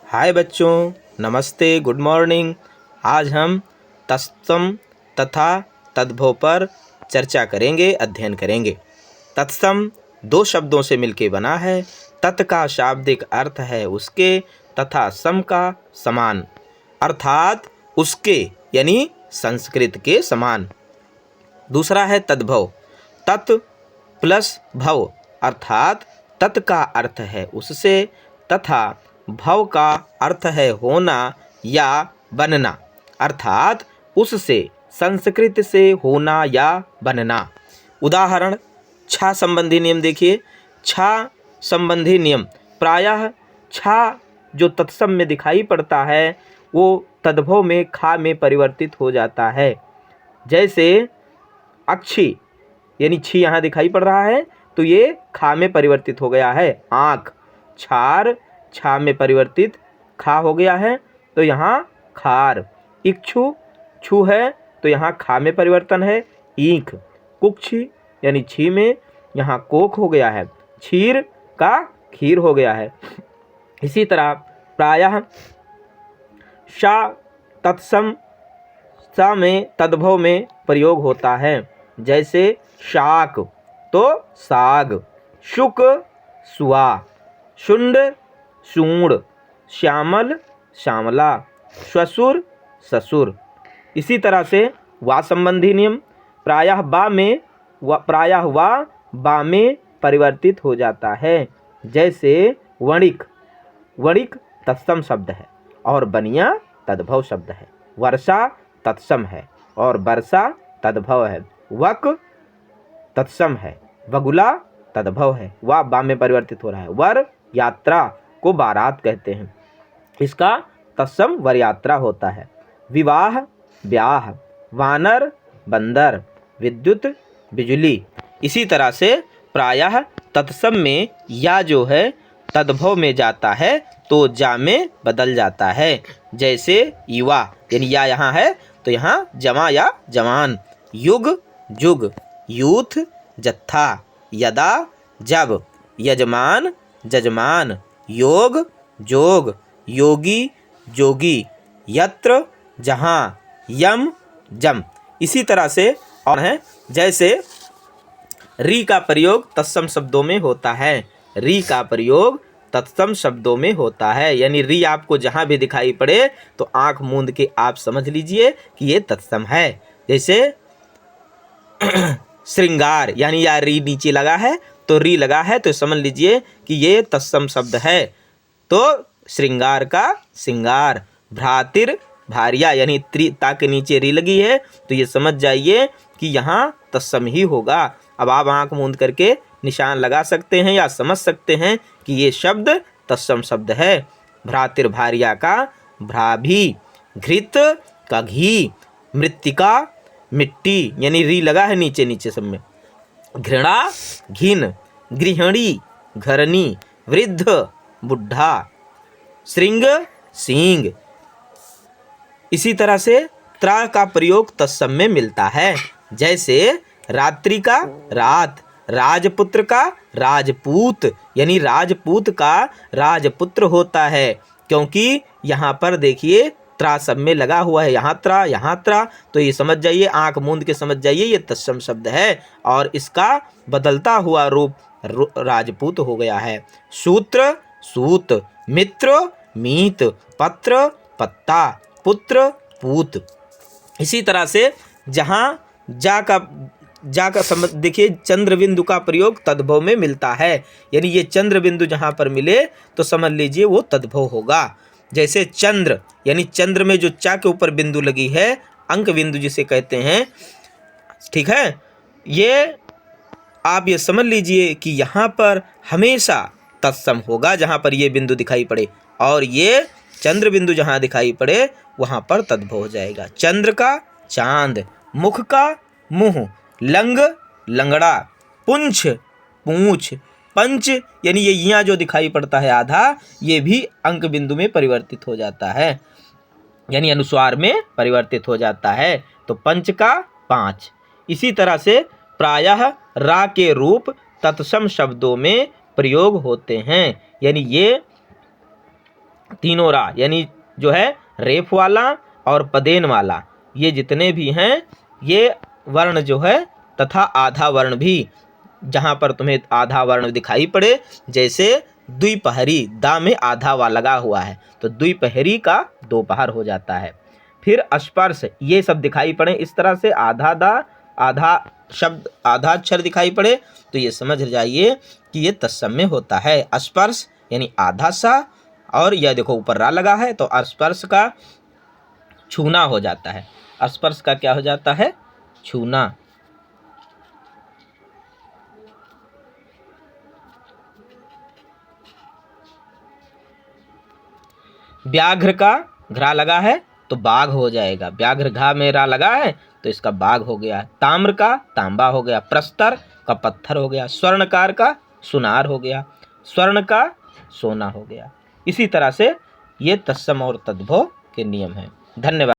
हाय बच्चों, नमस्ते, good morning. आज हम तत्सम तथा तद्भव पर चर्चा करेंगे, अध्ययन करेंगे। तत्सम दो शब्दों से मिलकर बना है। तत् का शाब्दिक अर्थ है उसके तथा सम का समान, अर्थात उसके यानी संस्कृत के समान। दूसरा है तद्भव। तत् प्लस भव अर्थात तत् का अर्थ है उससे तथा भव का अर्थ है होना या बनना, अर्थात उससे, संस्कृत से होना या बनना। उदाहरण छा संबंधी नियम देखिए। छा संबंधी नियम प्रायः छा जो तत्सम में दिखाई पड़ता है वो तद्भव में खा में परिवर्तित हो जाता है। जैसे अक्षी यानी छी यहाँ दिखाई पड़ रहा है तो ये खा में परिवर्तित हो गया है। आँख, छार छा में परिवर्तित खा हो गया है तो यहाँ खार। इक्षु छू है तो यहाँ खा में परिवर्तन है, ईख। कुक्षी यानी छी में यहाँ कोख हो गया है, क्षीर का खीर हो गया है। इसी तरह प्रायः शा तत्सम सा में तद्भव में प्रयोग होता है। जैसे शाक तो साग, शुक सुआ, शुंड सूंड, श्यामल श्यामला, श्वशुर ससुर। इसी तरह से वा संबंधी नियम प्रायः वा बा में परिवर्तित हो जाता है। जैसे वणिक, वणिक तत्सम शब्द है और बनिया तद्भव शब्द है। वर्षा तत्सम है और वर्षा तद्भव है। वक तत्सम है, बगुला तद्भव है, वा बा में परिवर्तित हो रहा है। वर यात्रा को बारात कहते हैं, इसका तत्सम वर यात्रा होता है। विवाह ब्याह, वानर बंदर, विद्युत बिजली। इसी तरह से प्रायः तत्सम में या जो है तद्भव में जाता है तो जा में बदल जाता है। जैसे युवा यानी या यहाँ है तो यहाँ जमा या जवान। युग जुग, यूथ जत्था, यदा जब, यजमान जजमान, योग जोग, योगी जोगी, यत्र जहाँ, यम जम। इसी तरह से और हैं जैसे री का प्रयोग तत्सम शब्दों में होता है। री का प्रयोग तत्सम शब्दों में होता है, यानी री आपको जहाँ भी दिखाई पड़े तो आंख मूंद के आप समझ लीजिए कि ये तत्सम है। जैसे श्रृंगार यानी या री नीचे लगा है तो री लगा है तो समझ लीजिए कि ये तत्सम शब्द है। तो श्रृंगार का श्रृंगार। भ्रातिर भारिया यानी ता के नीचे री लगी है तो ये समझ जाइए कि यहाँ तत्सम ही होगा। अब आप आंख मूंद करके निशान लगा सकते हैं या समझ सकते हैं कि ये शब्द तत्सम शब्द है। भ्रातिर भारिया का भ्राभी, घृत का घी, मृत्तिका मिट्टी यानी री लगा है नीचे नीचे सब में। घृणा घिन, गृहिणी घरनी, वृद्ध बुढ़ा, श्रृंग सींग। इसी तरह से त्रा का प्रयोग तत्सम में मिलता है। जैसे रात्रि का रात, राजपुत्र का राजपूत यानी राजपूत का राजपुत्र होता है, क्योंकि यहाँ पर देखिए त्रा सब में लगा हुआ है, यहाँ त्रा, तो ये समझ जाइए, आंख मूंद के समझ जाइए ये तत्सम शब्द है और इसका बदलता हुआ रूप राजपूत हो गया है। सूत्र सूत, मित्र मीत, पत्र पत्ता, पुत्र पूत। इसी तरह से जहाँ जा का संबंध देखिए, चंद्र बिंदु का प्रयोग तद्भव में मिलता है, यानी ये चंद्र बिंदु जहाँ पर मिले तो समझ लीजिए वो तद्भव होगा। जैसे चंद्र यानी चंद्र में जो चा के ऊपर बिंदु लगी है, अंक बिंदु जिसे कहते हैं, ठीक है, ये आप ये समझ लीजिए कि यहाँ पर हमेशा तत्सम होगा जहाँ पर ये बिंदु दिखाई पड़े, और ये चंद्र बिंदु जहाँ दिखाई पड़े वहाँ पर तद्भव हो जाएगा। चंद्र का चांद, मुख का मुंह, लंग लंगड़ा, पुंछ पूंछ, पंच यानी ये यहाँ जो दिखाई पड़ता है आधा, ये भी अंक बिंदु में परिवर्तित हो जाता है, यानी अनुस्वार में परिवर्तित हो जाता है। तो पंच का पाँच। इसी तरह से प्रायः रा के रूप तत्सम शब्दों में प्रयोग होते हैं, यानी ये तीनों रा यानी जो है रेफ वाला और पदेन वाला, ये जितने भी हैं ये वर्ण जो है, तथा आधा वर्ण भी, जहाँ पर तुम्हें आधा वर्ण दिखाई पड़े, जैसे द्विपहरी, दा में आधा वा लगा हुआ है तो द्विपहरी का दोपहर हो जाता है। फिर स्पर्श, ये सब दिखाई पड़े इस तरह से, आधा दा, आधा शब्द, आधा अक्षर दिखाई पड़े तो ये समझ जाइए कि ये तत्सम होता है। स्पर्श यानी आधा सा, और यह देखो ऊपर रा लगा है तो स्पर्श का छूना हो जाता है। स्पर्श का क्या हो जाता है? छूना। व्याघ्र का घरा लगा है तो बाघ हो जाएगा, व्याघ्र घा में रा लगा है तो इसका बाघ हो गया। ताम्र का तांबा हो गया, प्रस्तर का पत्थर हो गया, स्वर्णकार का सुनार हो गया, स्वर्ण का सोना हो गया। इसी तरह से ये तत्सम और तद्भव के नियम हैं। धन्यवाद।